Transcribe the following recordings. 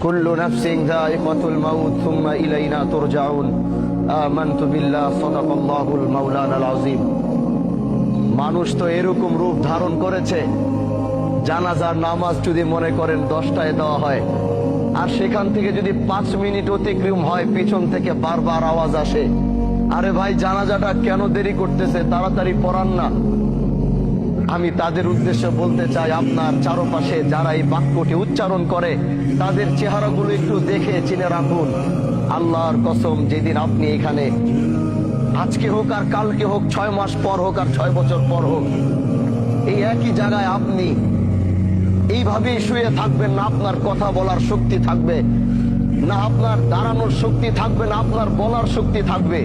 কুল্লু নাফসিন যায়িকাতুল মাউত সুম্মা ইলাইনা তুরজাউন। আমানতু বিল্লাহ, সাদাকাল্লাহুল মাওলানাল আযীম। মানুষ তো এরকম রূপ ধারণ করেছে, জানাজার নামাজ যদি মনে করেন 10টায় দেওয়া হয়, আর সেখান থেকে যদি 5 মিনিট অতিক্রম হয় পিছন থেকে বারবার আওয়াজ আসে, আরে ভাই জানাজাটা কেন দেরি করতেছে, তাড়াতাড়ি পড়ান না। আমি তাদের উদ্দেশ্যে বলতে চাই, আপনার চারপাশে যারা এই বাক্যটি উচ্চারণ করে তাদের চেহারাগুলো একটু দেখে চিনে রাখুন। আল্লাহর কসম, যেদিন আপনি এখানে, আজকে হোক আর কালকে হোক, 6 মাস পর হোক আর 6 বছর পর হোক, এই একই জায়গায় আপনি এইভাবেই শুয়ে থাকবেন, না আপনার কথা বলার শক্তি থাকবে, না আপনার দাঁড়ানোর শক্তি থাকবে, না আপনার বলার শক্তি থাকবে।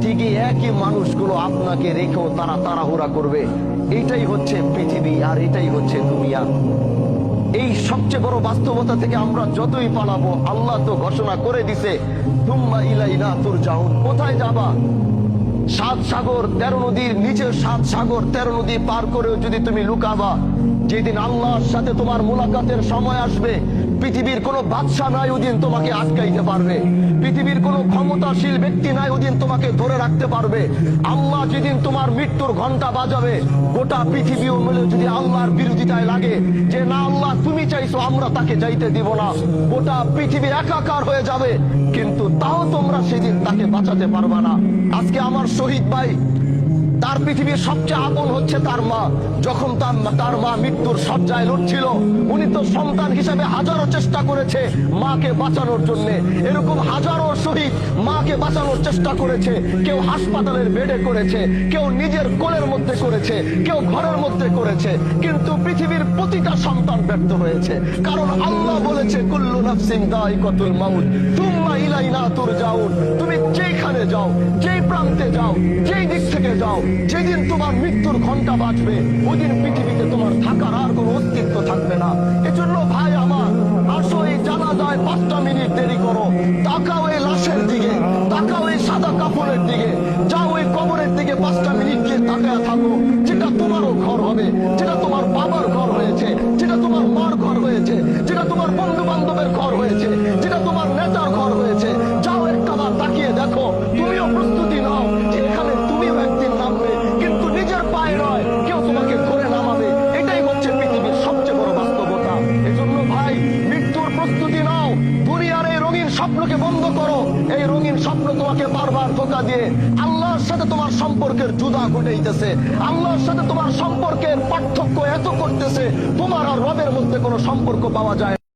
ঠিকই একই মানুষগুলো আপনাকে রেখেও তারা তাড়াহুড়া করবে। এটাই হচ্ছে পৃথিবী, আর এটাই হচ্ছে দুনিয়া। এই সবচেয়ে বড় বাস্তবতা থেকে আমরা যতই পালাবো, আল্লাহ তো ঘোষণা করে দিছে, সুম্মা ইলাইনা তুরজাউন। কোথায় যাবা? 7 সাগর 13 নদীর নিচে, 7 সাগর 13 নদী পার করেও যদি তুমি লুকাবা, যেদিন আল্লাহর সাথে তোমার মুলাকাতের সময় আসবে, পৃথিবীর কোনো বাদশা নাই ওদিন তোমাকে আটকাইতে পারবে, পৃথিবীর কোনো ক্ষমতাশীল ব্যক্তি নাই ওদিন তোমাকে ধরে রাখতে পারবে। আল্লাহ যেদিন তোমার মৃত্যুর ঘন্টা বাজাবে, গোটা পৃথিবীও মিলে যদি আল্লাহর বিরোধিতায় লাগে যে না আল্লাহ তুমি চাইছো, আমরা তাকে যাইতে দিব না, গোটা পৃথিবী একাকার হয়ে যাবে, কিন্তু তাও তোমরা সেদিন তাকে বাঁচাতে পারবা না। আজকে আমার শহীদ ভাই, তার পৃথিবীর সবচেয়ে আপন হচ্ছে তার মা। যখন তার মা মৃত্যুর শয্যায় লড়ছিল, উনি তো সন্তান হিসেবে হাজারো চেষ্টা করেছে মাকে বাঁচানোর জন্য। এরকম হাজারো শহীদ মাকে বাঁচানোর চেষ্টা করেছে। কেউ হাসপাতালের বেডে করেছে, কেউ নিজের কোলের মধ্যে করেছে, কেউ ঘরের মধ্যে করেছে, কিন্তু পৃথিবীর প্রতিটা সন্তান ব্যর্থ হয়েছে। কারণ আল্লাহ বলেছে, কুল্লু নাফসিন যায়িকাতুল মাউত সুম্মা ইলাইনা তুরজাউন। তুমি যেখানে যাও, যেই প্রান্তে যাও, যেই দিক থেকে যাও, যেদিন তোমার মৃত্যুর ঘন্টা বাজবে, ওই দিন পৃথিবীতে তোমার থাকার আর কোনো অস্তিত্ব থাকবে না। এজন্য ভাই আমার, আসো এই জানাজায় 5টা মিনিট দেরি করো, তাকাও এই লাশের দিকে, তাকাও এই সাদা কাপড়ের দিকে, যাও ওই কবরের দিকে 5টা মিনিট গিয়ে তাকায় থাকো। যেটা তোমারও ঘর হবে, যেটা তোমার বাবার ঘর হয়েছে, যেটা তোমার মার ঘর হয়েছে, যেটা তোমার বন্ধু বান্ধবের ঘর হয়েছে, যেটা তোমার নেতার ঘর হয়েছে, যাও একটা বার তাকিয়ে দেখো। তুমিও প্রস্তুতি নাও যে এখানে তুমিও একদিন নামবে, কিন্তু নিজের পায়ে নয়, কেউ তোমাকে ধরে নামাবে। এটাই হচ্ছে পৃথিবীর সবচেয়ে বড় বাস্তবতা। এজন্য ভাই, মৃত্যুর প্রস্তুতি নাও। দুনিয়ার এই রঙিন স্বপ্নকে বন্ধ করো। এই রঙিন স্বপ্ন তোমাকে বারবার ধোঁকা দিয়ে আল্লাহর সাথে তোমার সম্পর্কের জুদা ঘটাইতেছে, আল্লাহর সাথে তোমার সম্পর্কের পার্থক্য এত করতেছে, তোমার আর রবের মধ্যে কোনো সম্পর্ক পাওয়া যায়